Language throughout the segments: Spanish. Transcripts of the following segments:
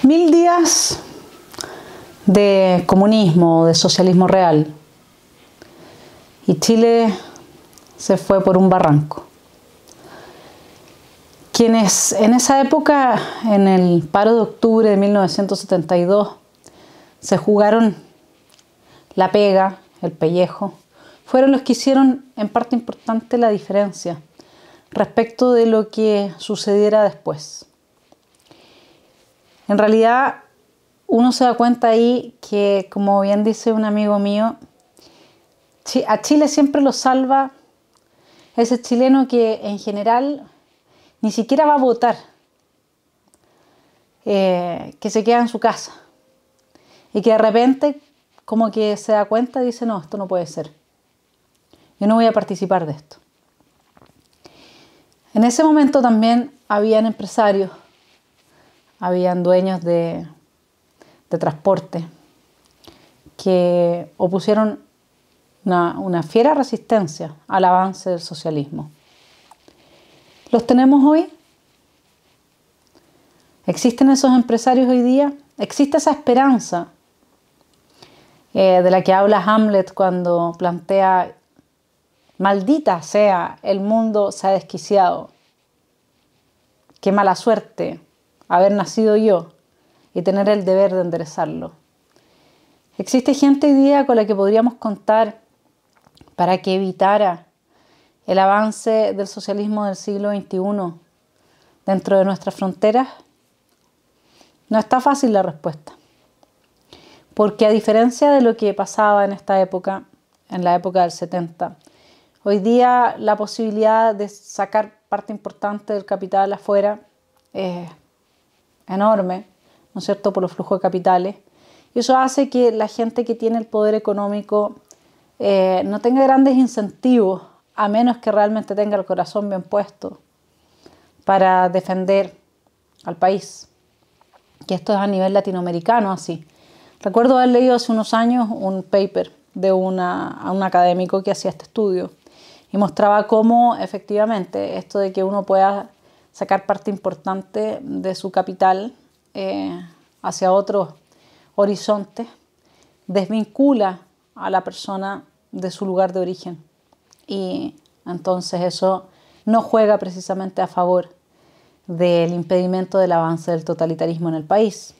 1000 días de comunismo, de socialismo real, y Chile se fue por un barranco. Quienes en esa época, en el paro de octubre de 1972, se jugaron la pega, el pellejo, fueron los que hicieron en parte importante la diferencia respecto de lo que sucediera después. En realidad, uno se da cuenta ahí que, como bien dice un amigo mío, a Chile siempre lo salva ese chileno que en general ni siquiera va a votar, que se queda en su casa y que de repente como que se da cuenta y dice, no, esto no puede ser. Yo no voy a participar de esto. En ese momento también habían empresarios, habían dueños de transporte que opusieron una fiera resistencia al avance del socialismo. ¿Los tenemos hoy? ¿Existen esos empresarios hoy día? ¿Existe esa esperanza de la que habla Hamlet cuando plantea: maldita sea, el mundo se ha desquiciado, qué mala suerte haber nacido yo y tener el deber de enderezarlo? ¿Existe gente hoy día con la que podríamos contar para que evitara el avance del socialismo del siglo XXI dentro de nuestras fronteras? No está fácil la respuesta, porque a diferencia de lo que pasaba en esta época, en la época del 70, hoy día la posibilidad de sacar parte importante del capital afuera es enorme, ¿no es cierto?, por los flujos de capitales. Y eso hace que la gente que tiene el poder económico no tenga grandes incentivos, a menos que realmente tenga el corazón bien puesto para defender al país. Y esto es a nivel latinoamericano así. Recuerdo haber leído hace unos años un paper de un académico que hacía este estudio y mostraba cómo efectivamente esto de que uno pueda sacar parte importante de su capital hacia otros horizontes desvincula a la persona de su lugar de origen. Y entonces eso no juega precisamente a favor del impedimento del avance del totalitarismo en el país.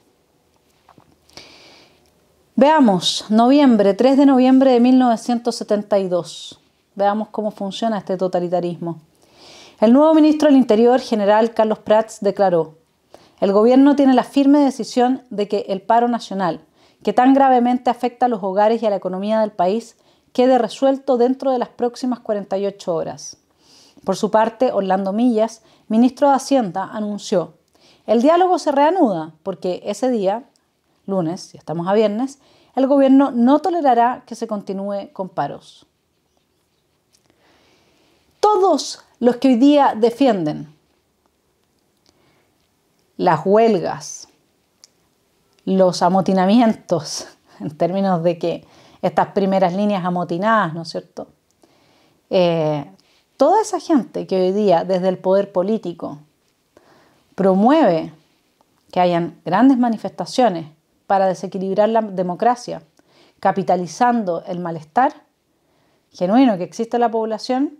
Veamos, 3 de noviembre de 1972. Veamos cómo funciona este totalitarismo. El nuevo ministro del Interior, general Carlos Prats, declaró: el gobierno tiene la firme decisión de que el paro nacional, que tan gravemente afecta a los hogares y a la economía del país, quede resuelto dentro de las próximas 48 horas. Por su parte, Orlando Millas, ministro de Hacienda, anunció: el diálogo se reanuda porque ese día, lunes, si estamos a viernes, el gobierno no tolerará que se continúe con paros. Todos los que hoy día defienden las huelgas, los amotinamientos, en términos de que estas primeras líneas amotinadas, ¿no es cierto? Toda esa gente que hoy día desde el poder político promueve que hayan grandes manifestaciones para desequilibrar la democracia, capitalizando el malestar genuino que existe en la población,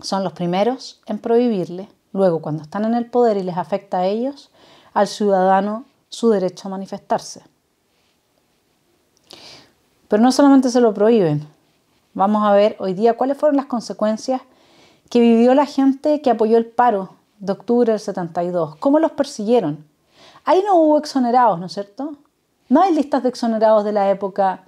son los primeros en prohibirle, luego cuando están en el poder y les afecta a ellos, al ciudadano su derecho a manifestarse. Pero no solamente se lo prohíben. Vamos a ver hoy día cuáles fueron las consecuencias que vivió la gente que apoyó el paro de octubre del 72. ¿Cómo los persiguieron? Ahí no hubo exonerados, ¿no es cierto? No hay listas de exonerados de la época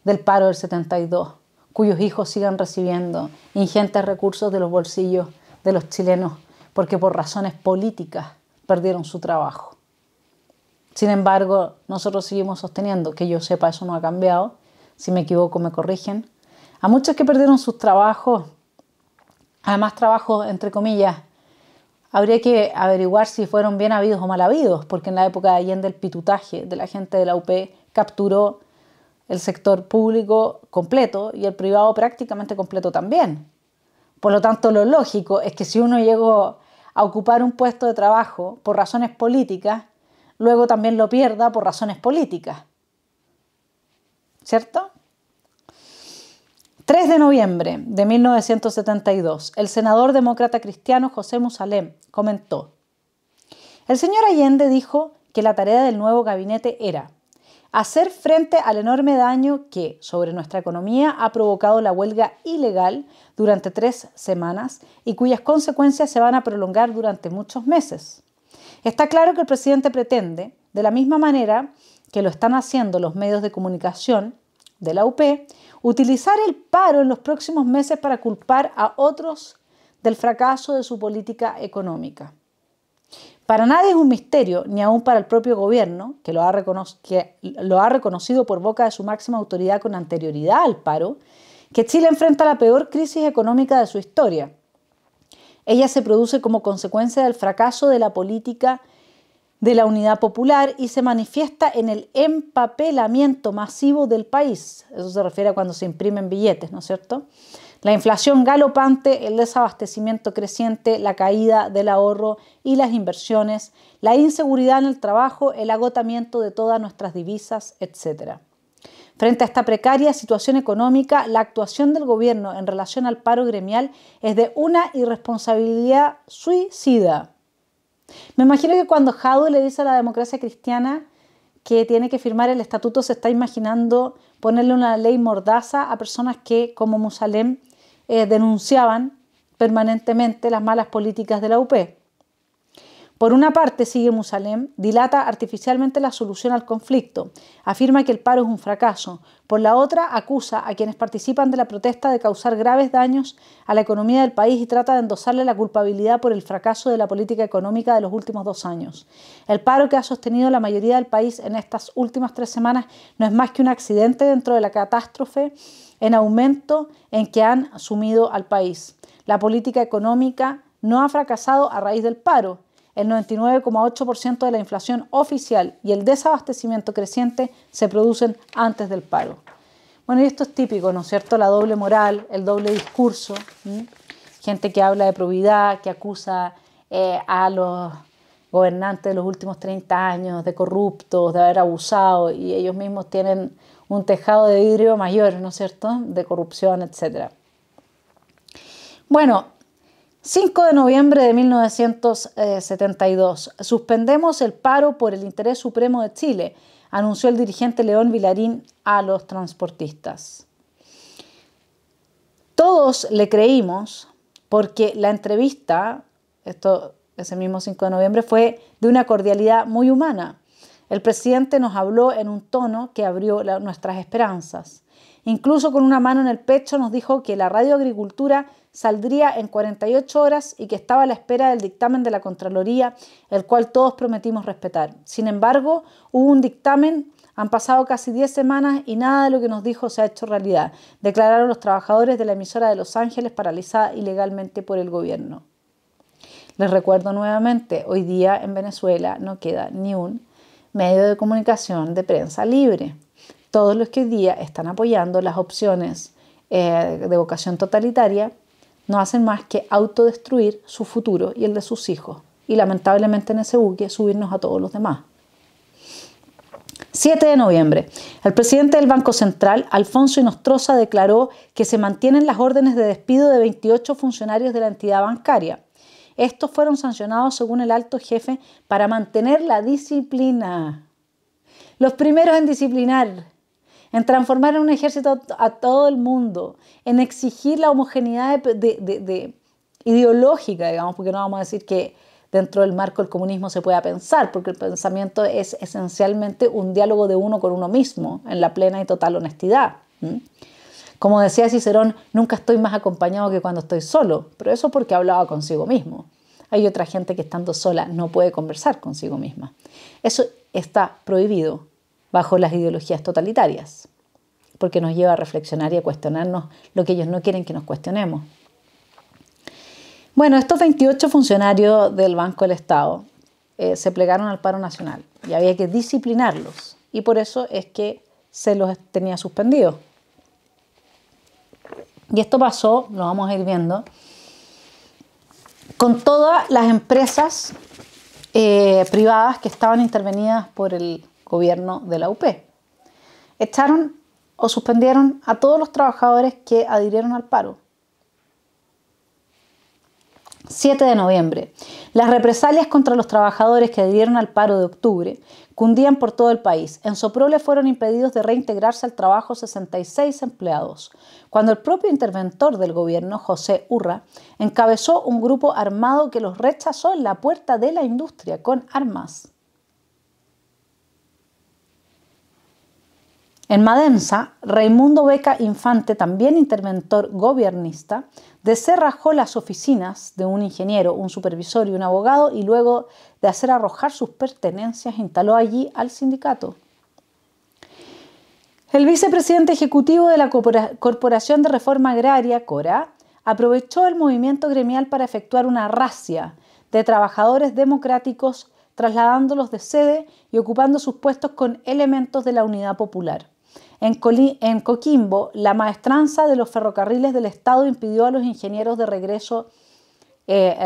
del paro del 72, cuyos hijos sigan recibiendo ingentes recursos de los bolsillos de los chilenos porque por razones políticas perdieron su trabajo. Sin embargo, nosotros seguimos sosteniendo, que yo sepa, eso no ha cambiado. Si me equivoco, me corrigen. A muchos que perdieron sus trabajos, además trabajos entre comillas, habría que averiguar si fueron bien habidos o mal habidos, porque en la época de Allende el pitutaje de la gente de la UP capturó el sector público completo y el privado prácticamente completo también. Por lo tanto, lo lógico es que si uno llegó a ocupar un puesto de trabajo por razones políticas, luego también lo pierda por razones políticas. ¿Cierto? 3 de noviembre de 1972, el senador demócrata cristiano José Musalem comentó: el señor Allende dijo que la tarea del nuevo gabinete era hacer frente al enorme daño que sobre nuestra economía ha provocado la huelga ilegal durante 3 semanas y cuyas consecuencias se van a prolongar durante muchos meses. Está claro que el presidente pretende, de la misma manera que lo están haciendo los medios de comunicación de la UP, utilizar el paro en los próximos meses para culpar a otros del fracaso de su política económica. Para nadie es un misterio, ni aún para el propio gobierno, que lo ha reconocido por boca de su máxima autoridad con anterioridad al paro, que Chile enfrenta la peor crisis económica de su historia. Ella se produce como consecuencia del fracaso de la política de la unidad popular y se manifiesta en el empapelamiento masivo del país. Eso se refiere a cuando se imprimen billetes, ¿no es cierto? La inflación galopante, el desabastecimiento creciente, la caída del ahorro y las inversiones, la inseguridad en el trabajo, el agotamiento de todas nuestras divisas, etc. Frente a esta precaria situación económica, la actuación del gobierno en relación al paro gremial es de una irresponsabilidad suicida. Me imagino que cuando Jadwe le dice a la democracia cristiana que tiene que firmar el estatuto, se está imaginando ponerle una ley mordaza a personas que, como Musalem, denunciaban permanentemente las malas políticas de la UP. Por una parte, sigue Musalem, dilata artificialmente la solución al conflicto, afirma que el paro es un fracaso. Por la otra, acusa a quienes participan de la protesta de causar graves daños a la economía del país y trata de endosarle la culpabilidad por el fracaso de la política económica de los últimos 2 años. El paro que ha sostenido la mayoría del país en estas últimas 3 semanas no es más que un accidente dentro de la catástrofe en aumento en que han sumido al país. La política económica no ha fracasado a raíz del paro. El 99,8% de la inflación oficial y el desabastecimiento creciente se producen antes del paro. Bueno, y esto es típico, ¿no es cierto? La doble moral, el doble discurso. Gente que habla de probidad, que acusa a los gobernantes de los últimos 30 años de corruptos, de haber abusado, y ellos mismos tienen un tejado de vidrio mayor, ¿no es cierto?, de corrupción, etc. Bueno, 5 de noviembre de 1972. Suspendemos el paro por el interés supremo de Chile, anunció el dirigente León Vilarín a los transportistas. Todos le creímos porque la entrevista, ese mismo 5 de noviembre, fue de una cordialidad muy humana. El presidente nos habló en un tono que abrió nuestras esperanzas. Incluso con una mano en el pecho nos dijo que la radioagricultura saldría en 48 horas y que estaba a la espera del dictamen de la Contraloría, el cual todos prometimos respetar. Sin embargo, hubo un dictamen, han pasado casi 10 semanas y nada de lo que nos dijo se ha hecho realidad, declararon los trabajadores de la emisora de Los Ángeles, paralizada ilegalmente por el gobierno. Les recuerdo nuevamente, hoy día en Venezuela no queda ni un medio de comunicación de prensa libre. Todos los que hoy día están apoyando las opciones de vocación totalitaria no hacen más que autodestruir su futuro y el de sus hijos. Y lamentablemente en ese buque subirnos a todos los demás. 7 de noviembre. El presidente del Banco Central, Alfonso Inostroza, declaró que se mantienen las órdenes de despido de 28 funcionarios de la entidad bancaria. Estos fueron sancionados según el alto jefe para mantener la disciplina. Los primeros en disciplinar, en transformar en un ejército a todo el mundo, en exigir la homogeneidad ideológica, digamos, porque no vamos a decir que dentro del marco del comunismo se pueda pensar, porque el pensamiento es esencialmente un diálogo de uno con uno mismo, en la plena y total honestidad. Como decía Cicerón, nunca estoy más acompañado que cuando estoy solo, pero eso porque hablaba consigo mismo. Hay otra gente que estando sola no puede conversar consigo misma. Eso está prohibido bajo las ideologías totalitarias, porque nos lleva a reflexionar y a cuestionarnos lo que ellos no quieren que nos cuestionemos. Bueno, estos 28 funcionarios del Banco del Estado se plegaron al paro nacional y había que disciplinarlos, y por eso es que se los tenía suspendidos. Y esto pasó, lo vamos a ir viendo, con todas las empresas privadas que estaban intervenidas por el gobierno de la UP. Echaron o suspendieron a todos los trabajadores que adhirieron al paro. 7 de noviembre. Las represalias contra los trabajadores que adhirieron al paro de octubre cundían por todo el país. En Soprole fueron impedidos de reintegrarse al trabajo 66 empleados, cuando el propio interventor del gobierno, José Urra, encabezó un grupo armado que los rechazó en la puerta de la industria con armas. En Madensa, Raimundo Beca Infante, también interventor gobiernista, descerrajó las oficinas de un ingeniero, un supervisor y un abogado y luego de hacer arrojar sus pertenencias instaló allí al sindicato. El vicepresidente ejecutivo de la Corporación de Reforma Agraria, CORA, aprovechó el movimiento gremial para efectuar una razzia de trabajadores democráticos, trasladándolos de sede y ocupando sus puestos con elementos de la Unidad Popular. En Coquimbo, la maestranza de los ferrocarriles del Estado impidió a los ingenieros de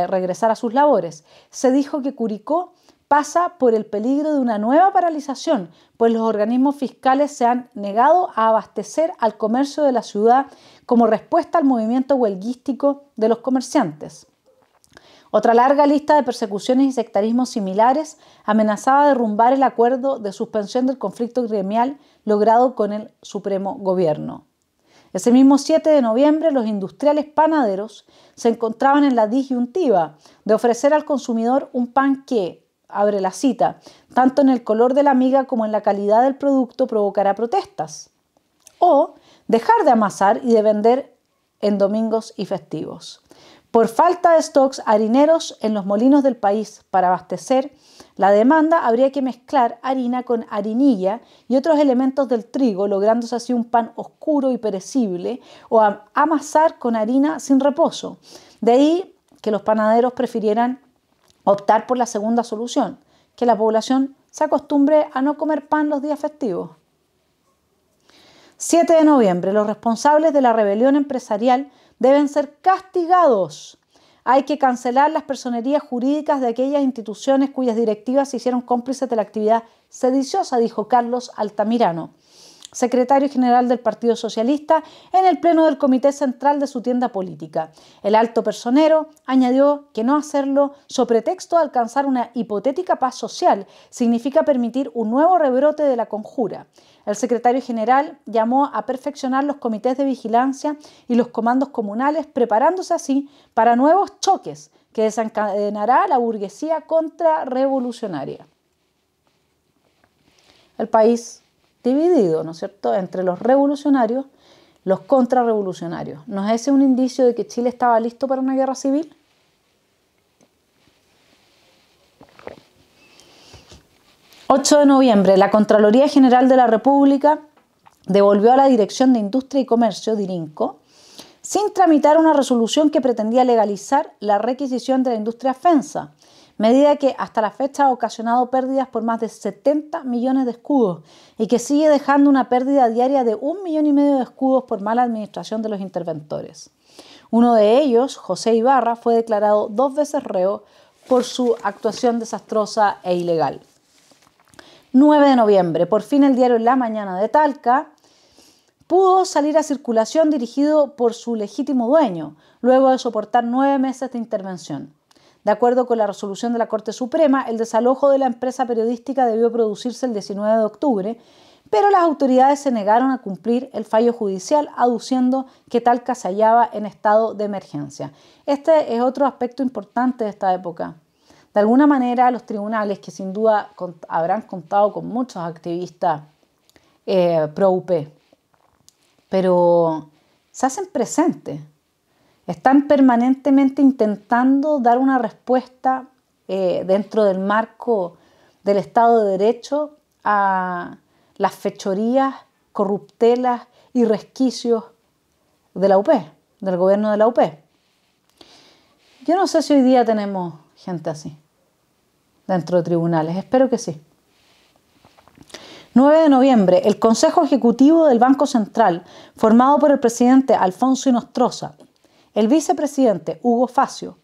regresar a sus labores. Se dijo que Curicó pasa por el peligro de una nueva paralización, pues los organismos fiscales se han negado a abastecer al comercio de la ciudad como respuesta al movimiento huelguístico de los comerciantes. Otra larga lista de persecuciones y sectarismos similares amenazaba derrumbar el acuerdo de suspensión del conflicto gremial logrado con el Supremo Gobierno. Ese mismo 7 de noviembre, los industriales panaderos se encontraban en la disyuntiva de ofrecer al consumidor un pan que, abre la cita, tanto en el color de la miga como en la calidad del producto provocará protestas, o dejar de amasar y de vender en domingos y festivos. Por falta de stocks harineros en los molinos del país para abastecer la demanda, habría que mezclar harina con harinilla y otros elementos del trigo, lográndose así un pan oscuro y perecible, o amasar con harina sin reposo. De ahí que los panaderos prefirieran optar por la segunda solución, que la población se acostumbre a no comer pan los días festivos. 7 de noviembre. Los responsables de la rebelión empresarial deben ser castigados. Hay que cancelar las personerías jurídicas de aquellas instituciones cuyas directivas se hicieron cómplices de la actividad sediciosa, dijo Carlos Altamirano, secretario general del Partido Socialista, en el pleno del Comité Central de su tienda política. El alto personero añadió que no hacerlo sobre pretexto de alcanzar una hipotética paz social significa permitir un nuevo rebrote de la conjura. El secretario general llamó a perfeccionar los comités de vigilancia y los comandos comunales, preparándose así para nuevos choques que desencadenará la burguesía contrarrevolucionaria. El país dividido, ¿no es cierto?, entre los revolucionarios, los contrarrevolucionarios. ¿No es ese un indicio de que Chile estaba listo para una guerra civil? ...8 de noviembre, la Contraloría General de la República devolvió a la Dirección de Industria y Comercio, DIRINCO, sin tramitar una resolución que pretendía legalizar la requisición de la industria FENSA, medida que hasta la fecha ha ocasionado pérdidas por más de 70 millones de escudos y que sigue dejando una pérdida diaria de 1,5 millones de escudos por mala administración de los interventores. Uno de ellos, José Ibarra, fue declarado 2 veces reo por su actuación desastrosa e ilegal. 9 de noviembre, por fin el diario La Mañana de Talca pudo salir a circulación dirigido por su legítimo dueño, luego de soportar 9 meses de intervención. De acuerdo con la resolución de la Corte Suprema, el desalojo de la empresa periodística debió producirse el 19 de octubre, pero las autoridades se negaron a cumplir el fallo judicial, aduciendo que Talca se hallaba en estado de emergencia. Este es otro aspecto importante de esta época. De alguna manera, los tribunales, que sin duda habrán contado con muchos activistas pro-UP, pero se hacen presentes. Están permanentemente intentando dar una respuesta dentro del marco del Estado de Derecho a las fechorías, corruptelas y resquicios de la UP, del gobierno de la UP. Yo no sé si hoy día tenemos gente así dentro de tribunales, espero que sí. 9 de noviembre, el Consejo Ejecutivo del Banco Central, formado por el presidente Alfonso Inostroza, el vicepresidente Hugo Facio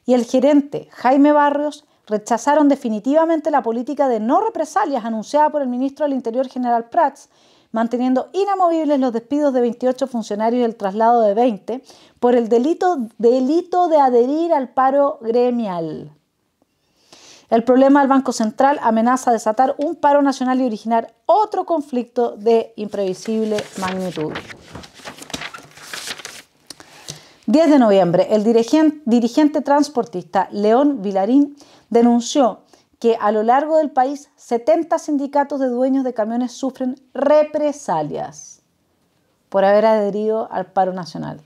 y el gerente Jaime Barrios, rechazaron definitivamente la política de no represalias anunciada por el ministro del Interior General Prats, manteniendo inamovibles los despidos de 28 funcionarios y el traslado de 20 por el delito de adherir al paro gremial. El problema del Banco Central amenaza desatar un paro nacional y originar otro conflicto de imprevisible magnitud. 10 de noviembre, el dirigente transportista León Vilarín denunció que a lo largo del país 70 sindicatos de dueños de camiones sufren represalias por haber adherido al paro nacional.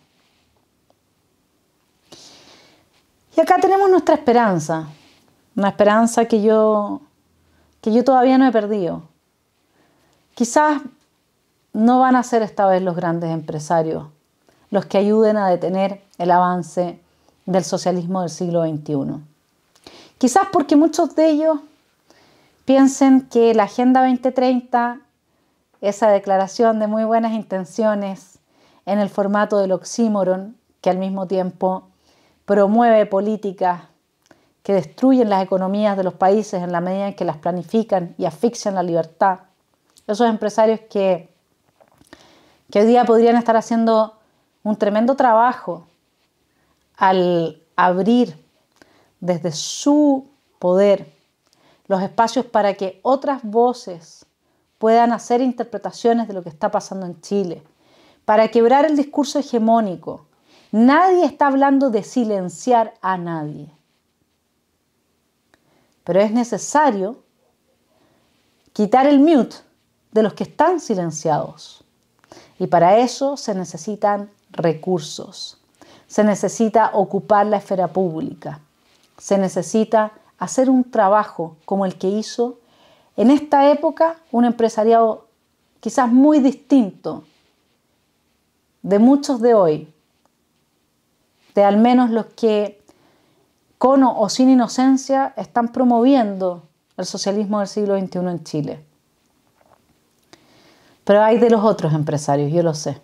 Y acá tenemos nuestra esperanza, una esperanza que yo todavía no he perdido. Quizás no van a ser esta vez los grandes empresarios los que ayuden a detener el avance del socialismo del siglo XXI. Quizás porque muchos de ellos piensen que la Agenda 2030, esa declaración de muy buenas intenciones en el formato del oxímoron, que al mismo tiempo promueve políticas que destruyen las economías de los países en la medida en que las planifican y asfixian la libertad. Esos empresarios que hoy día podrían estar haciendo un tremendo trabajo al abrir desde su poder los espacios para que otras voces puedan hacer interpretaciones de lo que está pasando en Chile, para quebrar el discurso hegemónico. Nadie está hablando de silenciar a nadie, pero es necesario quitar el mute de los que están silenciados, y para eso se necesitan recursos, se necesita ocupar la esfera pública, se necesita hacer un trabajo como el que hizo en esta época un empresariado quizás muy distinto de muchos de hoy, de al menos los que con o sin inocencia están promoviendo el socialismo del siglo XXI en Chile. Pero hay de los otros empresarios, yo lo sé,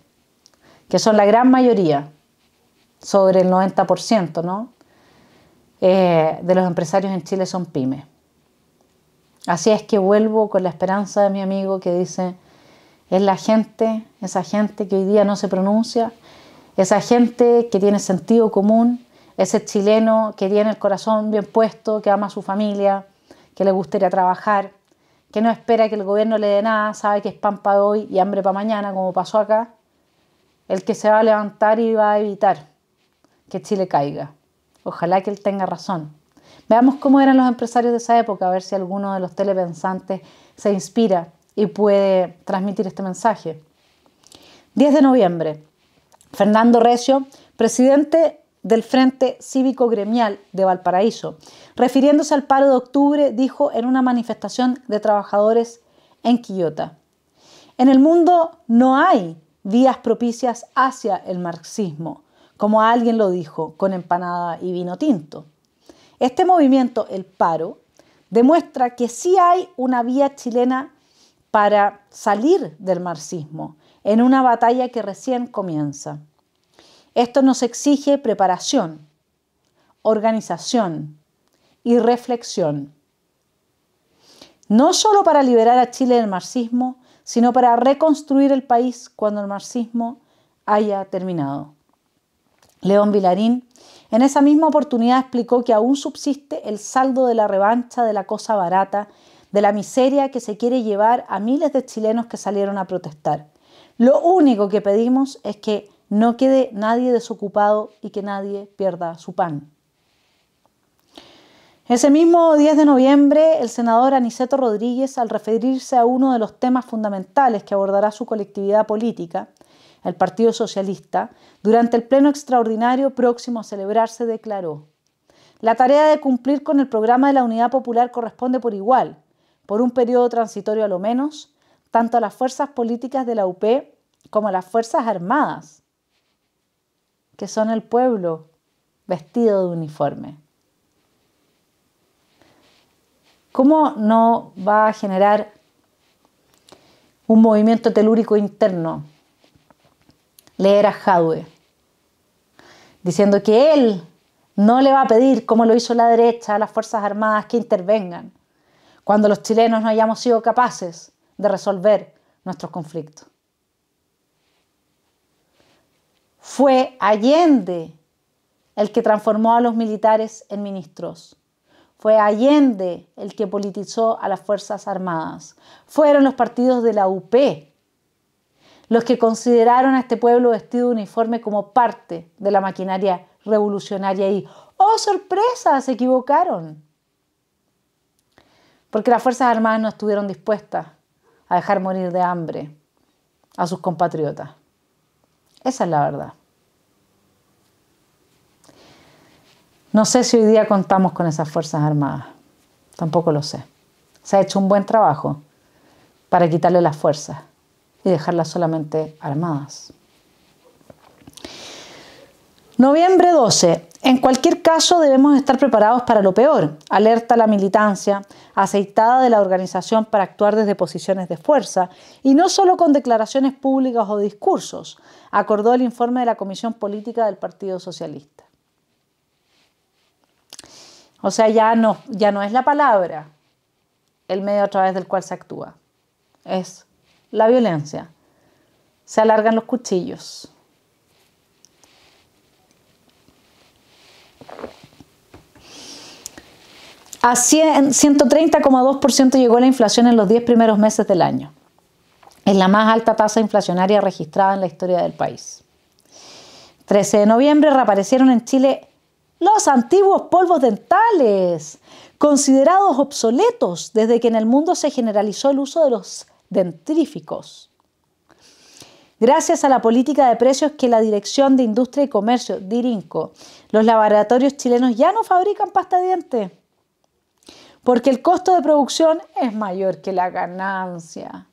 que son la gran mayoría, sobre el 90%, ¿no? De los empresarios en Chile son pymes. Así es que vuelvo con la esperanza de mi amigo que dice, es la gente, esa gente que hoy día no se pronuncia, esa gente que tiene sentido común, ese chileno que tiene el corazón bien puesto, que ama a su familia, que le gusta ir a trabajar, que no espera que el gobierno le dé nada, sabe que es pan para hoy y hambre para mañana, como pasó acá, el que se va a levantar y va a evitar que Chile caiga. Ojalá que él tenga razón. Veamos cómo eran los empresarios de esa época, a ver si alguno de los telepensantes se inspira y puede transmitir este mensaje. 10 de noviembre, Fernando Recio, presidente del Frente Cívico Gremial de Valparaíso, refiriéndose al paro de octubre, dijo en una manifestación de trabajadores en Quillota: en el mundo no hay vías propicias hacia el marxismo, como alguien lo dijo, con empanada y vino tinto. Este movimiento, el paro, demuestra que sí hay una vía chilena para salir del marxismo en una batalla que recién comienza. Esto nos exige preparación, organización y reflexión. No solo para liberar a Chile del marxismo, sino para reconstruir el país cuando el marxismo haya terminado. León Vilarín en esa misma oportunidad explicó que aún subsiste el saldo de la revancha de la cosa barata, de la miseria que se quiere llevar a miles de chilenos que salieron a protestar. Lo único que pedimos es que no quede nadie desocupado y que nadie pierda su pan. Ese mismo 10 de noviembre, el senador Aniceto Rodríguez, al referirse a uno de los temas fundamentales que abordará su colectividad política, el Partido Socialista, durante el pleno extraordinario próximo a celebrarse, declaró: la tarea de cumplir con el programa de la Unidad Popular corresponde por igual, por un periodo transitorio a lo menos, tanto a las fuerzas políticas de la UP como a las Fuerzas Armadas, que son el pueblo vestido de uniforme. ¿Cómo no va a generar un movimiento telúrico interno leer a Jadwe diciendo que él No le va a pedir, como lo hizo la derecha, a las Fuerzas Armadas que intervengan cuando los chilenos no hayamos sido capaces de resolver nuestros conflictos. Fue Allende el que transformó a los militares en ministros. Fue Allende el que politizó a las Fuerzas Armadas. Fueron los partidos de la UP los que consideraron a este pueblo vestido de uniforme como parte de la maquinaria revolucionaria y, ¡oh sorpresa!, se equivocaron. Porque las Fuerzas Armadas no estuvieron dispuestas a dejar morir de hambre a sus compatriotas. Esa es la verdad. No sé si hoy día contamos con esas Fuerzas Armadas. Tampoco lo sé. Se ha hecho un buen trabajo para quitarle las fuerzas y dejarlas solamente armadas. Noviembre 12. En cualquier caso debemos estar preparados para lo peor. Alerta a la militancia, aceitada de la organización para actuar desde posiciones de fuerza y no solo con declaraciones públicas o discursos, acordó el informe de la Comisión Política del Partido Socialista. O sea, ya no es la palabra el medio a través del cual se actúa. Es la violencia. Se alargan los cuchillos. A 130,2% llegó la inflación en los 10 primeros meses del año. Es la más alta tasa inflacionaria registrada en la historia del país. 13 de noviembre reaparecieron en Chile los antiguos polvos dentales, considerados obsoletos desde que en el mundo se generalizó el uso de los dentríficos. Gracias a la política de precios que la Dirección de Industria y Comercio, DIRINCO, los laboratorios chilenos ya no fabrican pasta de dientes, porque el costo de producción es mayor que la ganancia.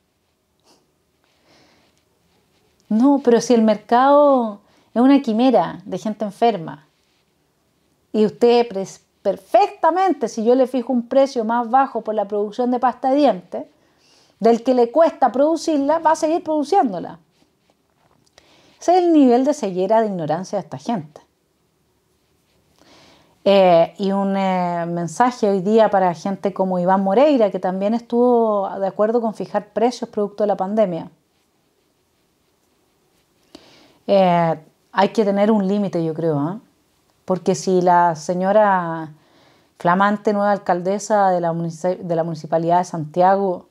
No, pero si el mercado es una quimera de gente enferma y usted perfectamente, si yo le fijo un precio más bajo por la producción de pasta de dientes, del que le cuesta producirla, va a seguir produciéndola. Ese es el nivel de ceguera, de ignorancia de esta gente. Y un mensaje hoy día para gente como Iván Moreira, que también estuvo de acuerdo con fijar precios producto de la pandemia. Hay que tener un límite, yo creo, ¿eh? Porque si la señora flamante nueva alcaldesa de la Municipalidad de Santiago,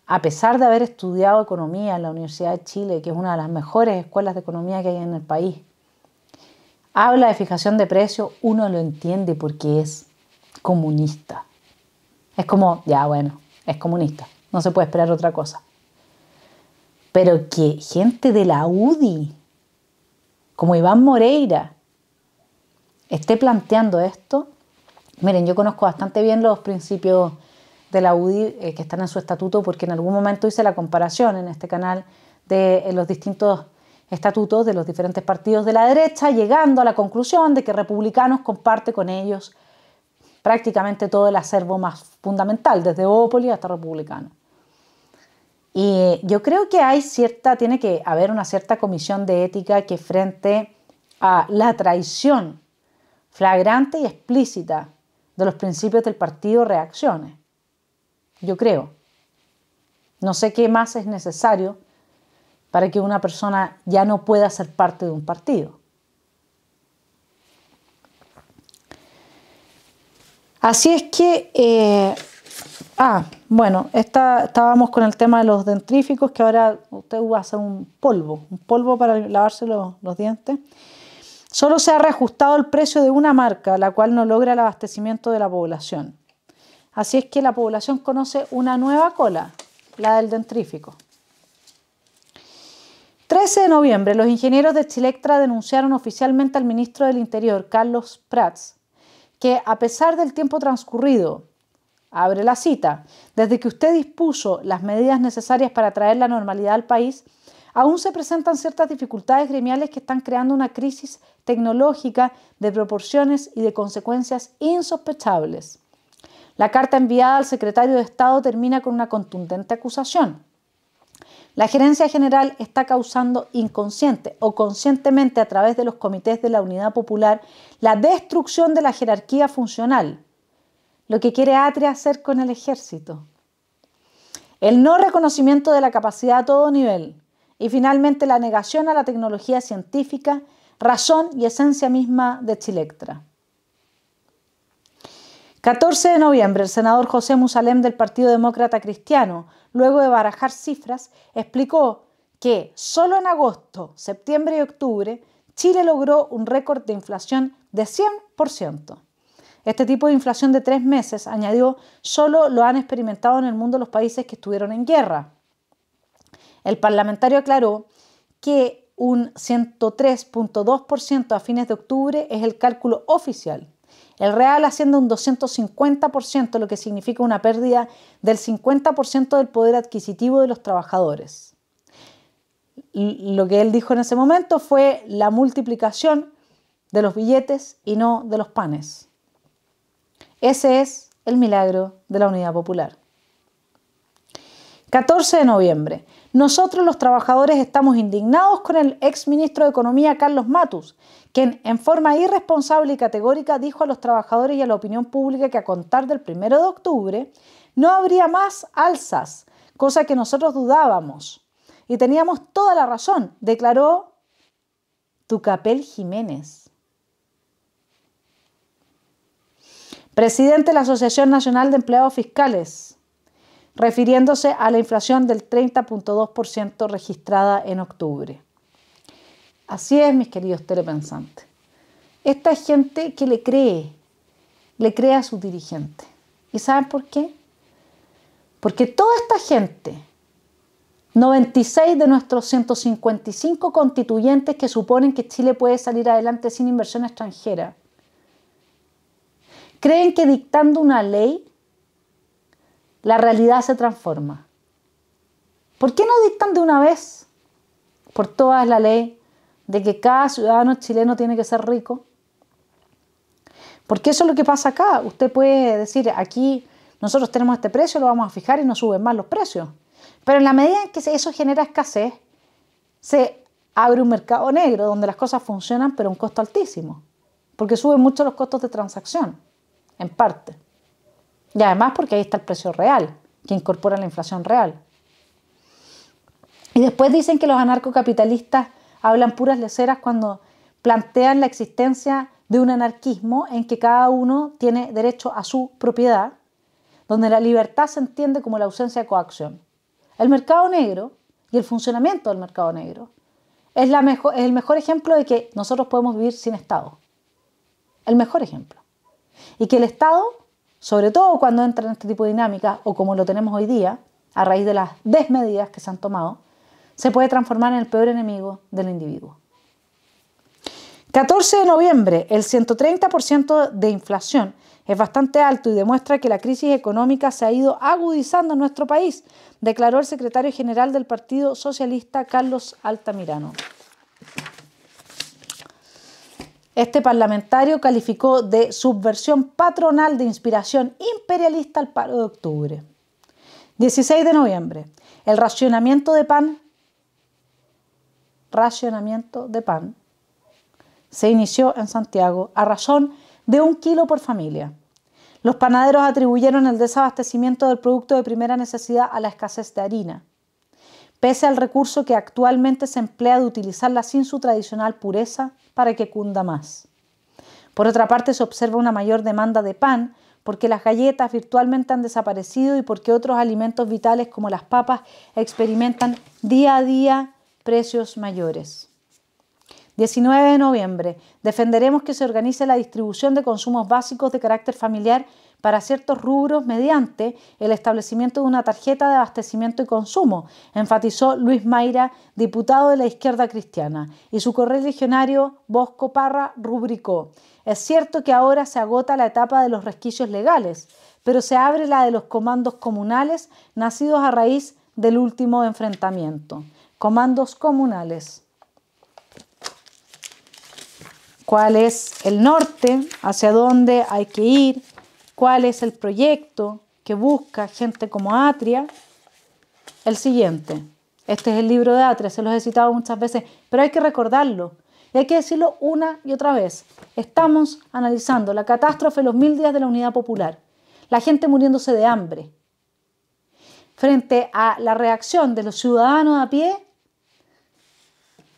a pesar de haber estudiado economía en la Universidad de Chile, que es una de las mejores escuelas de economía que hay en el país, habla de fijación de precios, uno lo entiende porque es comunista. Es como, ya bueno, es comunista, no se puede esperar otra cosa. Pero que gente de la UDI, como Iván Moreira, esté planteando esto. Miren, yo conozco bastante bien los principios de la UDI que están en su estatuto, porque en algún momento hice la comparación en este canal de los distintos estatutos de los diferentes partidos de la derecha, llegando a la conclusión de que Republicanos comparte con ellos prácticamente todo el acervo más fundamental, desde Bópoli hasta Republicano. Y yo creo que tiene que haber una cierta comisión de ética que frente a la traición flagrante y explícita de los principios del partido reaccione. Yo creo. No sé qué más es necesario para que una persona ya no pueda ser parte de un partido. Así es que, bueno, estábamos con el tema de los dentríficos, que ahora usted va a hacer un polvo para lavarse los dientes. Solo se ha reajustado el precio de una marca, la cual no logra el abastecimiento de la población. Así es que la población conoce una nueva cola, la del dentrífico. 13 de noviembre, los ingenieros de Chilectra denunciaron oficialmente al ministro del Interior, Carlos Prats, que a pesar del tiempo transcurrido, abre la cita, desde que usted dispuso las medidas necesarias para traer la normalidad al país, aún se presentan ciertas dificultades gremiales que están creando una crisis tecnológica de proporciones y de consecuencias insospechables. La carta enviada al secretario de Estado termina con una contundente acusación. La gerencia general está causando inconsciente o conscientemente a través de los comités de la Unidad Popular la destrucción de la jerarquía funcional, lo que quiere Atria hacer con el ejército. El no reconocimiento de la capacidad a todo nivel y finalmente la negación a la tecnología científica, razón y esencia misma de Chilectra. 14 de noviembre, el senador José Musalem del Partido Demócrata Cristiano, luego de barajar cifras, explicó que solo en agosto, septiembre y octubre, Chile logró un récord de inflación de 100%. Este tipo de inflación de 3 meses, añadió, solo lo han experimentado en el mundo los países que estuvieron en guerra. El parlamentario aclaró que un 103.2% a fines de octubre es el cálculo oficial. El real asciende a un 250%, lo que significa una pérdida del 50% del poder adquisitivo de los trabajadores. Lo que él dijo en ese momento fue la multiplicación de los billetes y no de los panes. Ese es el milagro de la Unidad Popular. 14 de noviembre. Nosotros los trabajadores estamos indignados con el exministro de Economía Carlos Matus, quien en forma irresponsable y categórica dijo a los trabajadores y a la opinión pública que a contar del 1 de octubre no habría más alzas, cosa que nosotros dudábamos. Y teníamos toda la razón, declaró Tucapel Jiménez, presidente de la Asociación Nacional de Empleados Fiscales, refiriéndose a la inflación del 30.2% registrada en octubre. Así es, mis queridos telepensantes. Esta gente que le cree a su dirigente. ¿Y saben por qué? Porque toda esta gente, 96 de nuestros 155 constituyentes que suponen que Chile puede salir adelante sin inversión extranjera, creen que dictando una ley, la realidad se transforma. ¿Por qué no dictan de una vez por todas la ley de que cada ciudadano chileno tiene que ser rico? Porque eso es lo que pasa acá. Usted puede decir, aquí nosotros tenemos este precio, lo vamos a fijar y no suben más los precios. Pero en la medida en que eso genera escasez, se abre un mercado negro donde las cosas funcionan pero a un costo altísimo. Porque suben mucho los costos de transacción, en parte. Y además porque ahí está el precio real, que incorpora la inflación real. Y después dicen que los anarcocapitalistas hablan puras leceras cuando plantean la existencia de un anarquismo en que cada uno tiene derecho a su propiedad, donde la libertad se entiende como la ausencia de coacción. El mercado negro y el funcionamiento del mercado negro es el mejor ejemplo de que nosotros podemos vivir sin Estado. El mejor ejemplo. Y que el Estado, sobre todo cuando entra en este tipo de dinámicas, o como lo tenemos hoy día, a raíz de las desmedidas que se han tomado, se puede transformar en el peor enemigo del individuo. 14 de noviembre, el 130% de inflación es bastante alto y demuestra que la crisis económica se ha ido agudizando en nuestro país, declaró el secretario general del Partido Socialista, Carlos Altamirano. Este parlamentario calificó de subversión patronal de inspiración imperialista al paro de octubre. 16 de noviembre, el racionamiento de pan se inició en Santiago a razón de 1 kilo por familia. Los panaderos atribuyeron el desabastecimiento del producto de primera necesidad a la escasez de harina, pese al recurso que actualmente se emplea de utilizarla sin su tradicional pureza para que cunda más. Por otra parte, se observa una mayor demanda de pan porque las galletas virtualmente han desaparecido y porque otros alimentos vitales como las papas experimentan día a día precios mayores. 19 de noviembre. Defenderemos que se organice la distribución de consumos básicos de carácter familiar para ciertos rubros mediante el establecimiento de una tarjeta de abastecimiento y consumo, enfatizó Luis Mayra, diputado de la izquierda cristiana, y su correligionario Bosco Parra rubricó: es cierto que ahora se agota la etapa de los resquicios legales, pero se abre la de los comandos comunales nacidos a raíz del último enfrentamiento. Comandos comunales. ¿Cuál es el norte? ¿Hacia dónde hay que ir? ¿Cuál es el proyecto que busca gente como Atria? El siguiente: Este es el libro de Atria, se los he citado muchas veces, pero hay que recordarlo y hay que decirlo una y otra vez. Estamos analizando la catástrofe de los 1000 días de la Unidad Popular, la gente muriéndose de hambre, frente a la reacción de los ciudadanos a pie,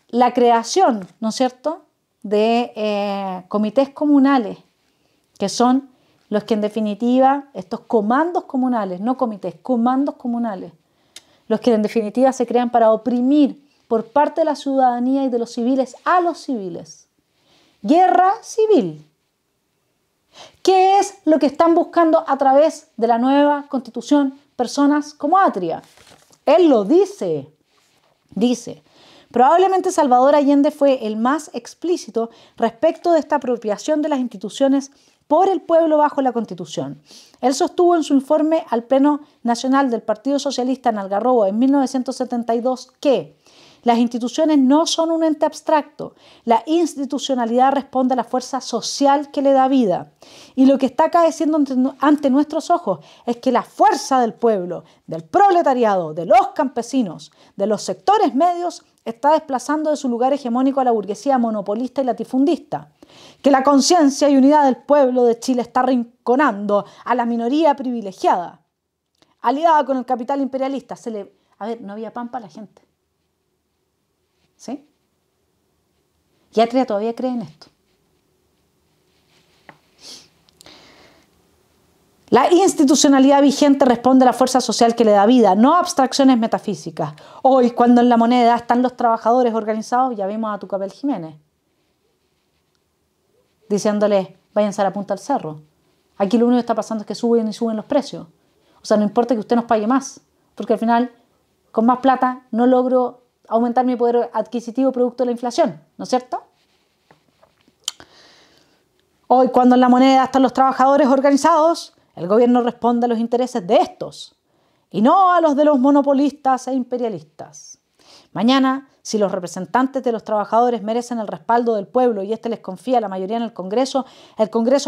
la creación, ¿no es cierto?, de comités comunales, que son los que en definitiva, estos comandos comunales, no comités, comandos comunales, los que en definitiva se crean para oprimir por parte de la ciudadanía y de los civiles a los civiles. Guerra civil. ¿Qué es lo que están buscando a través de la nueva Constitución personas como Atria? Él lo dice. Dice, probablemente Salvador Allende fue el más explícito respecto de esta apropiación de las instituciones por el pueblo bajo la Constitución. Él sostuvo en su informe al Pleno Nacional del Partido Socialista en Algarrobo en 1972 que las instituciones no son un ente abstracto. La institucionalidad responde a la fuerza social que le da vida. Y lo que está acaeciendo ante nuestros ojos es que la fuerza del pueblo, del proletariado, de los campesinos, de los sectores medios, está desplazando de su lugar hegemónico a la burguesía monopolista y latifundista. Que la conciencia y unidad del pueblo de Chile está arrinconando a la minoría privilegiada, aliada con el capital imperialista. A ver, no había pan para la gente. ¿Sí? Y Atria todavía cree en esto. La institucionalidad vigente responde a la fuerza social que le da vida, no a abstracciones metafísicas. Hoy, cuando en la moneda están los trabajadores organizados, ya vimos a Tucapel Jiménez diciéndole, váyanse a la punta del cerro. Aquí lo único que está pasando es que suben y suben los precios. O sea, no importa que usted nos pague más, porque al final, con más plata, no logro aumentar mi poder adquisitivo producto de la inflación, ¿no es cierto? Hoy, cuando en la moneda están los trabajadores organizados, el gobierno responde a los intereses de estos y no a los de los monopolistas e imperialistas. Mañana, si los representantes de los trabajadores merecen el respaldo del pueblo y éste les confía la mayoría en el Congreso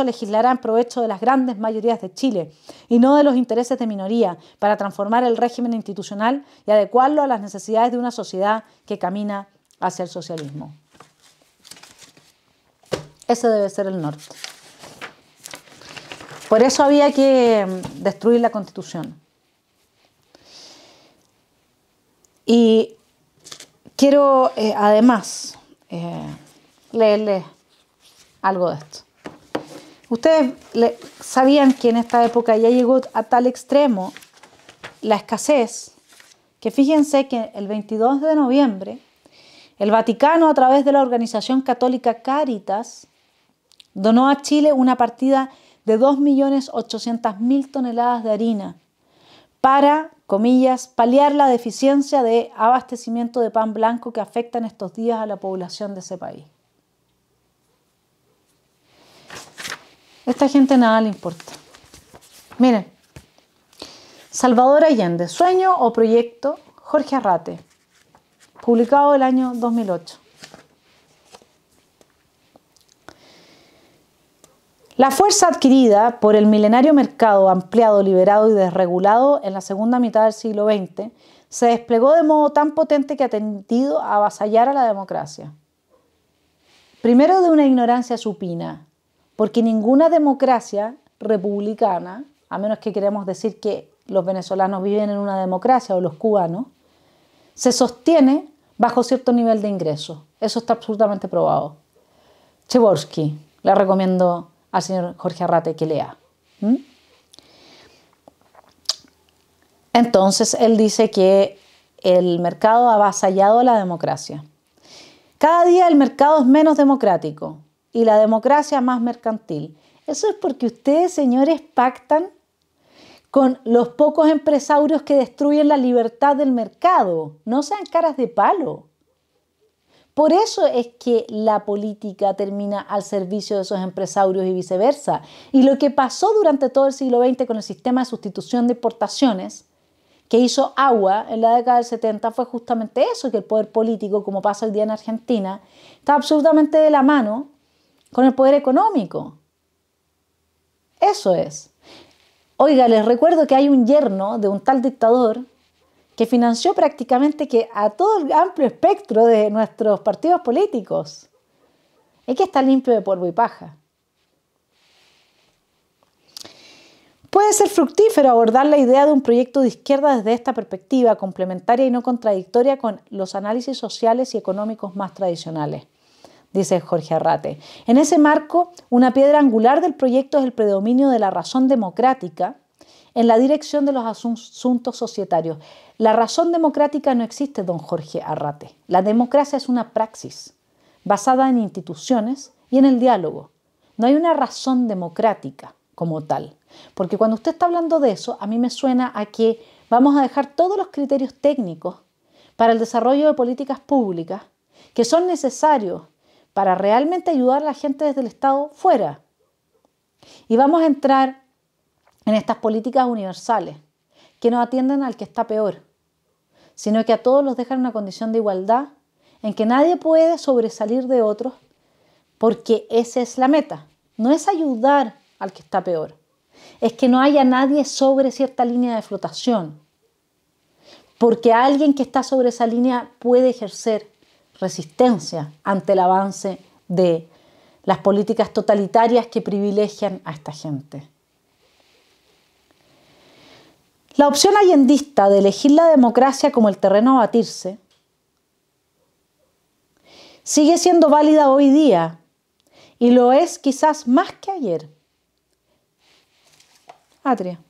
legislará en provecho de las grandes mayorías de Chile y no de los intereses de minoría para transformar el régimen institucional y adecuarlo a las necesidades de una sociedad que camina hacia el socialismo. Ese debe ser el norte. Por eso había que destruir la Constitución. Y quiero, además, leerles algo de esto. Ustedes sabían que en esta época ya llegó a tal extremo la escasez, que fíjense que el 22 de noviembre, el Vaticano, a través de la organización católica Cáritas, donó a Chile una partida de 2.800.000 toneladas de harina para, comillas, paliar la deficiencia de abastecimiento de pan blanco que afecta en estos días a la población de ese país. Esta gente nada le importa. Miren, Salvador Allende, Sueño o Proyecto, Jorge Arrate, publicado el año 2008. La fuerza adquirida por el milenario mercado ampliado, liberado y desregulado en la segunda mitad del siglo XX se desplegó de modo tan potente que ha tendido a avasallar a la democracia. Primero de una ignorancia supina, porque ninguna democracia republicana, a menos que queramos decir que los venezolanos viven en una democracia o los cubanos, se sostiene bajo cierto nivel de ingresos. Eso está absolutamente probado. Chevorsky, le recomiendo al señor Jorge Arrate que lea. Entonces, él dice que el mercado ha avasallado a la democracia. Cada día el mercado es menos democrático y la democracia más mercantil. Eso es porque ustedes, señores, pactan con los pocos empresarios que destruyen la libertad del mercado. No sean caras de palo. Por eso es que la política termina al servicio de esos empresarios y viceversa. Y lo que pasó durante todo el siglo XX con el sistema de sustitución de importaciones, que hizo agua en la década del 70, fue justamente eso, que el poder político, como pasa hoy día en Argentina, está absolutamente de la mano con el poder económico. Eso es. Oiga, les recuerdo que hay un yerno de un tal dictador que financió prácticamente que a todo el amplio espectro de nuestros partidos políticos. Es que está limpio de polvo y paja. Puede ser fructífero abordar la idea de un proyecto de izquierda desde esta perspectiva, complementaria y no contradictoria con los análisis sociales y económicos más tradicionales, dice Jorge Arrate. En ese marco, una piedra angular del proyecto es el predominio de la razón democrática en la dirección de los asuntos societarios. La razón democrática no existe, don Jorge Arrate. La democracia es una praxis basada en instituciones y en el diálogo. No hay una razón democrática como tal. Porque cuando usted está hablando de eso, a mí me suena a que vamos a dejar todos los criterios técnicos para el desarrollo de políticas públicas que son necesarios para realmente ayudar a la gente desde el Estado fuera. Y vamos a entrar en estas políticas universales que no atienden al que está peor, sino que a todos los dejan en una condición de igualdad en que nadie puede sobresalir de otros, porque esa es la meta. No es ayudar al que está peor, es que no haya nadie sobre cierta línea de flotación, porque alguien que está sobre esa línea puede ejercer resistencia ante el avance de las políticas totalitarias que privilegian a esta gente. La opción allendista de elegir la democracia como el terreno a batirse sigue siendo válida hoy día y lo es quizás más que ayer. Atria.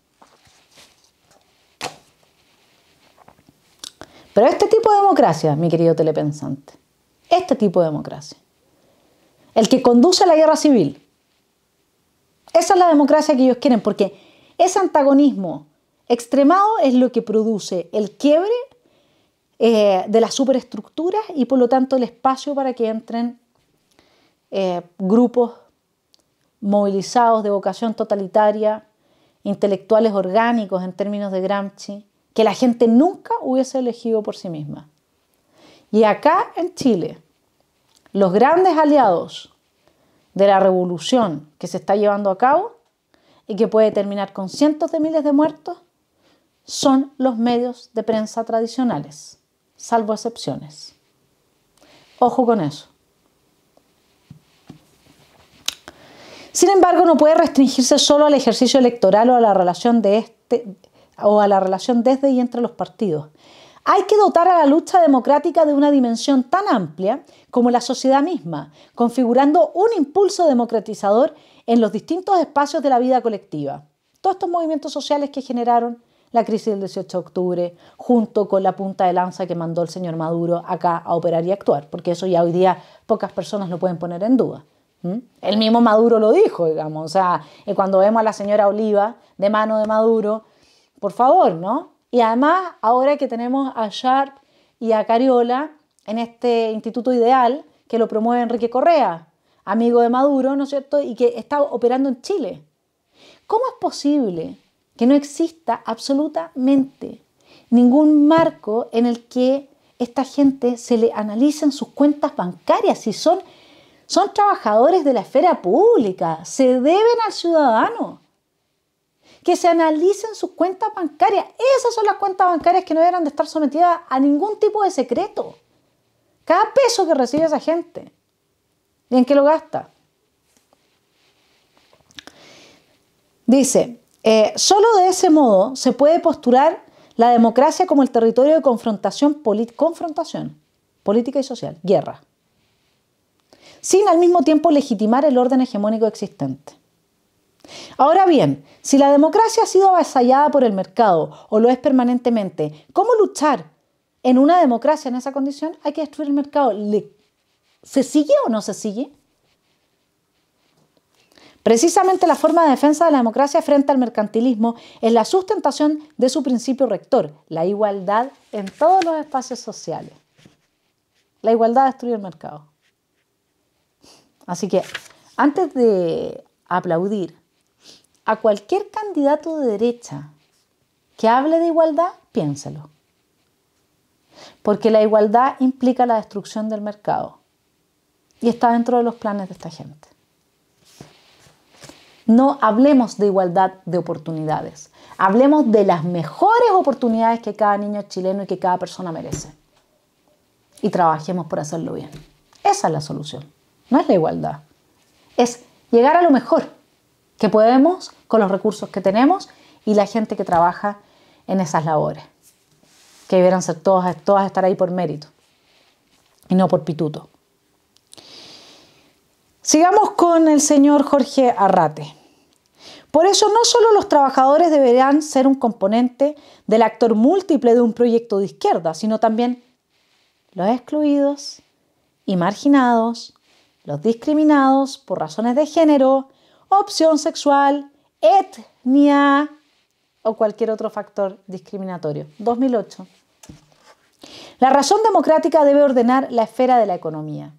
Pero este tipo de democracia, mi querido telepensante, este tipo de democracia, el que conduce a la guerra civil, esa es la democracia que ellos quieren, porque ese antagonismo extremado es lo que produce el quiebre de las superestructuras y por lo tanto el espacio para que entren grupos movilizados de vocación totalitaria, intelectuales orgánicos en términos de Gramsci, que la gente nunca hubiese elegido por sí misma. Y acá en Chile, los grandes aliados de la revolución que se está llevando a cabo y que puede terminar con cientos de miles de muertos son los medios de prensa tradicionales, salvo excepciones. Ojo con eso. Sin embargo, no puede restringirse solo al ejercicio electoral o a la relación desde y entre los partidos. Hay que dotar a la lucha democrática de una dimensión tan amplia como la sociedad misma, configurando un impulso democratizador en los distintos espacios de la vida colectiva. Todos estos movimientos sociales que generaron la crisis del 18 de octubre, junto con la punta de lanza que mandó el señor Maduro acá a operar y actuar, porque eso ya hoy día pocas personas lo pueden poner en duda. El mismo Maduro lo dijo, digamos, o sea, cuando vemos a la señora Oliva de mano de Maduro, por favor, ¿no? Y además, ahora que tenemos a Sharp y a Cariola en este Instituto Ideal, que lo promueve Enrique Correa, amigo de Maduro, ¿no es cierto?, y que está operando en Chile. ¿Cómo es posible que no exista absolutamente ningún marco en el que esta gente se le analicen sus cuentas bancarias? Si son trabajadores de la esfera pública, se deben al ciudadano. Que se analicen sus cuentas bancarias. Esas son las cuentas bancarias que no deberán de estar sometidas a ningún tipo de secreto. Cada peso que recibe esa gente, ¿y en qué lo gasta? Dice, solo de ese modo se puede postular la democracia como el territorio de confrontación política y social, guerra, sin al mismo tiempo legitimar el orden hegemónico existente. Ahora bien, si la democracia ha sido avasallada por el mercado o lo es permanentemente, ¿cómo luchar en una democracia en esa condición? Hay que destruir el mercado. ¿Se sigue o no se sigue? Precisamente la forma de defensa de la democracia frente al mercantilismo es la sustentación de su principio rector, la igualdad en todos los espacios sociales. La igualdad destruye el mercado. Así que, antes de aplaudir a cualquier candidato de derecha que hable de igualdad, piénselo. Porque la igualdad implica la destrucción del mercado y está dentro de los planes de esta gente. No hablemos de igualdad de oportunidades. Hablemos de las mejores oportunidades que cada niño chileno y que cada persona merece. Y trabajemos por hacerlo bien. Esa es la solución. No es la igualdad. Es llegar a lo mejor que podemos con los recursos que tenemos y la gente que trabaja en esas labores. Que debieran ser todas estar ahí por mérito y no por pituto. Sigamos con el señor Jorge Arrate. Por eso no solo los trabajadores deberán ser un componente del actor múltiple de un proyecto de izquierda, sino también los excluidos y marginados, los discriminados por razones de género, opción sexual, etnia o cualquier otro factor discriminatorio. 2008. La razón democrática debe ordenar la esfera de la economía.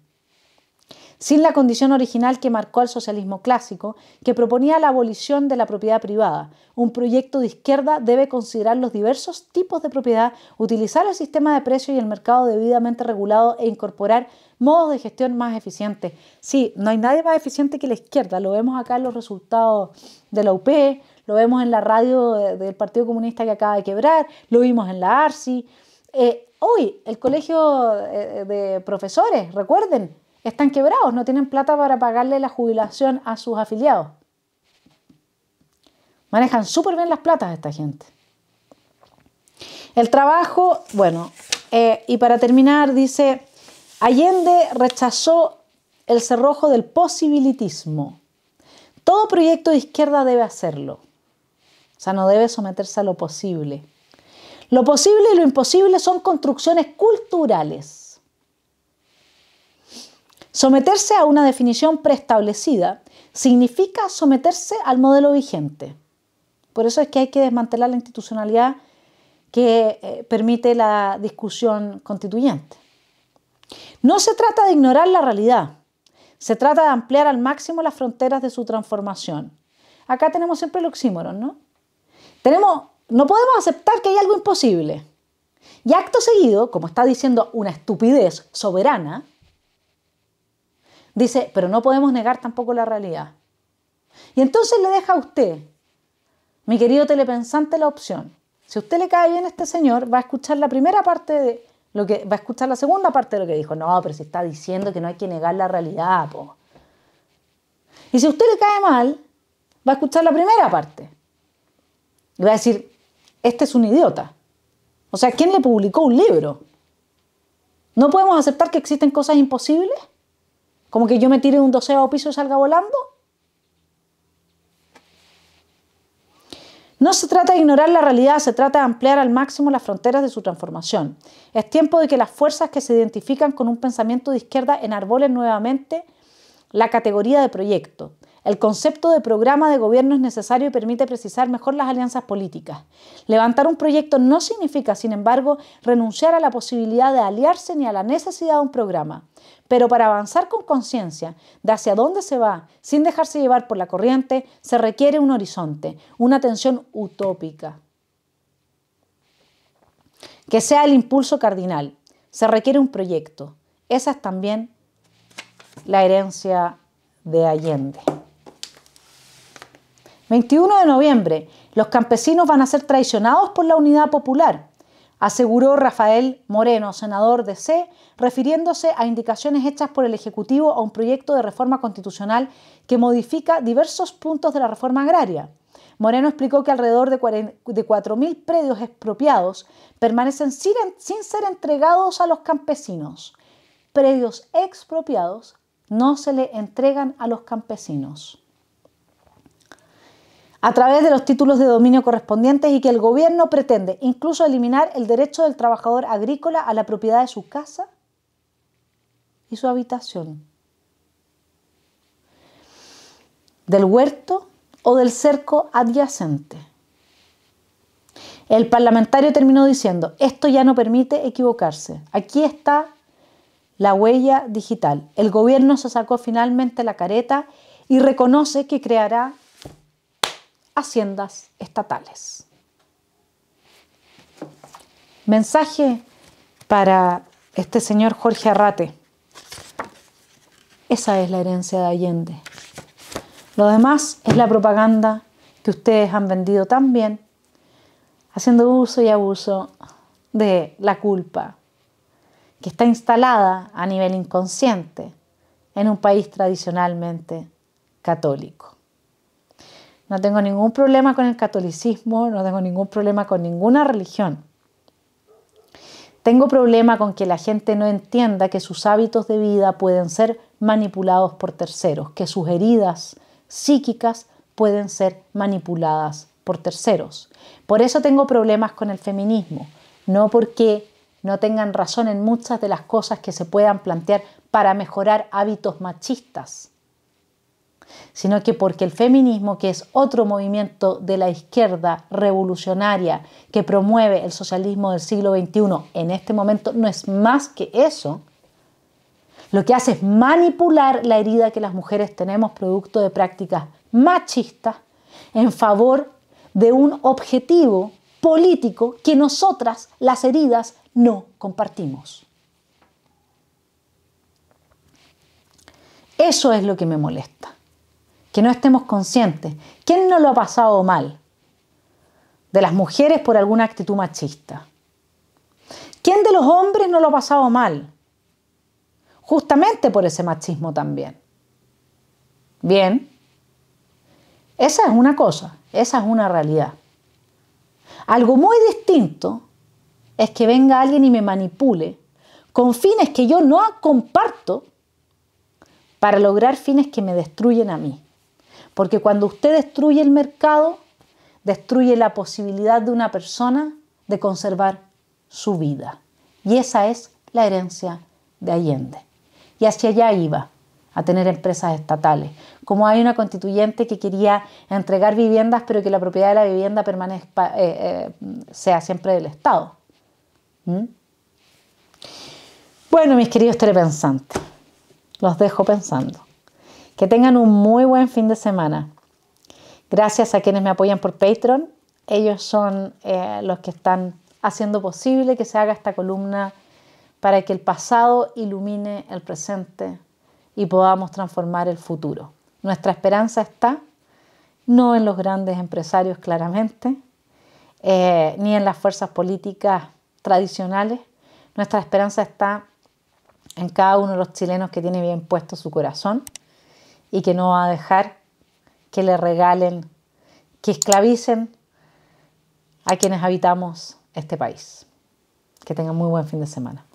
Sin la condición original que marcó el socialismo clásico, que proponía la abolición de la propiedad privada. Un proyecto de izquierda debe considerar los diversos tipos de propiedad, utilizar el sistema de precios y el mercado debidamente regulado e incorporar modos de gestión más eficientes. Sí, no hay nadie más eficiente que la izquierda. Lo vemos acá en los resultados de la UP, lo vemos en la radio del Partido Comunista que acaba de quebrar, lo vimos en la ARSI. Hoy, el colegio de profesores, recuerden, están quebrados, no tienen plata para pagarle la jubilación a sus afiliados. Manejan súper bien las platas de esta gente. El trabajo, bueno, y para terminar dice, Allende rechazó el cerrojo del posibilitismo. Todo proyecto de izquierda debe hacerlo. O sea, no debe someterse a lo posible. Lo posible y lo imposible son construcciones culturales. Someterse a una definición preestablecida significa someterse al modelo vigente. Por eso es que hay que desmantelar la institucionalidad que permite la discusión constituyente. No se trata de ignorar la realidad, se trata de ampliar al máximo las fronteras de su transformación. Acá tenemos siempre el oxímoron, ¿no? No podemos aceptar que hay algo imposible. Y acto seguido, como está diciendo una estupidez soberana, dice, pero no podemos negar tampoco la realidad. Y entonces le deja a usted, mi querido telepensante, la opción. Si a usted le cae bien este señor, va a escuchar la primera parte de lo que, va a escuchar la segunda parte de lo que dijo. No, pero si está diciendo que no hay que negar la realidad, po. Y si a usted le cae mal, va a escuchar la primera parte. Y va a decir, este es un idiota. O sea, ¿quién le publicó un libro? ¿No podemos aceptar que existen cosas imposibles? ¿Como que yo me tire de un 12º piso y salga volando? No se trata de ignorar la realidad, se trata de ampliar al máximo las fronteras de su transformación. Es tiempo de que las fuerzas que se identifican con un pensamiento de izquierda enarbolen nuevamente la categoría de proyecto. El concepto de programa de gobierno es necesario y permite precisar mejor las alianzas políticas. Levantar un proyecto no significa, sin embargo, renunciar a la posibilidad de aliarse ni a la necesidad de un programa. Pero para avanzar con conciencia de hacia dónde se va, sin dejarse llevar por la corriente, se requiere un horizonte, una tensión utópica. Que sea el impulso cardinal. Se requiere un proyecto. Esa es también la herencia de Allende. 21 de noviembre. Los campesinos van a ser traicionados por la Unidad Popular, aseguró Rafael Moreno, senador de C, refiriéndose a indicaciones hechas por el Ejecutivo a un proyecto de reforma constitucional que modifica diversos puntos de la reforma agraria. Moreno explicó que alrededor de 4.000 predios expropiados permanecen sin ser entregados a los campesinos. Predios expropiados no se le entregan a los campesinos a través de los títulos de dominio correspondientes y que el gobierno pretende incluso eliminar el derecho del trabajador agrícola a la propiedad de su casa y su habitación, del huerto o del cerco adyacente. El parlamentario terminó diciendo, esto ya no permite equivocarse. Aquí está la huella digital. El gobierno se sacó finalmente la careta y reconoce que creará haciendas estatales. Mensaje para este señor Jorge Arrate. Esa es la herencia de Allende. Lo demás es la propaganda que ustedes han vendido tan bien, haciendo uso y abuso de la culpa, que está instalada a nivel inconsciente en un país tradicionalmente católico. No tengo ningún problema con el catolicismo, no tengo ningún problema con ninguna religión. Tengo problema con que la gente no entienda que sus hábitos de vida pueden ser manipulados por terceros, que sus heridas psíquicas pueden ser manipuladas por terceros. Por eso tengo problemas con el feminismo, no porque no tengan razón en muchas de las cosas que se puedan plantear para mejorar hábitos machistas, sino que porque el feminismo, que es otro movimiento de la izquierda revolucionaria que promueve el socialismo del siglo XXI, en este momento no es más que eso, lo que hace es manipular la herida que las mujeres tenemos producto de prácticas machistas en favor de un objetivo político que nosotras, las heridas, no compartimos. Eso es lo que me molesta. Que no estemos conscientes. ¿Quién no lo ha pasado mal? De las mujeres por alguna actitud machista. ¿Quién de los hombres no lo ha pasado mal? Justamente por ese machismo también. Bien. Esa es una cosa, esa es una realidad. Algo muy distinto es que venga alguien y me manipule con fines que yo no comparto para lograr fines que me destruyen a mí. Porque cuando usted destruye el mercado, destruye la posibilidad de una persona de conservar su vida. Y esa es la herencia de Allende. Y hacia allá iba, a tener empresas estatales. Como hay una constituyente que quería entregar viviendas, pero que la propiedad de la vivienda sea siempre del Estado. Bueno, mis queridos telepensantes, los dejo pensando. Que tengan un muy buen fin de semana. Gracias a quienes me apoyan por Patreon. Ellos son los que están haciendo posible que se haga esta columna para que el pasado ilumine el presente y podamos transformar el futuro. Nuestra esperanza está no en los grandes empresarios claramente, ni en las fuerzas políticas tradicionales. Nuestra esperanza está en cada uno de los chilenos que tiene bien puesto su corazón y que no va a dejar que le regalen, que esclavicen a quienes habitamos este país. Que tengan muy buen fin de semana.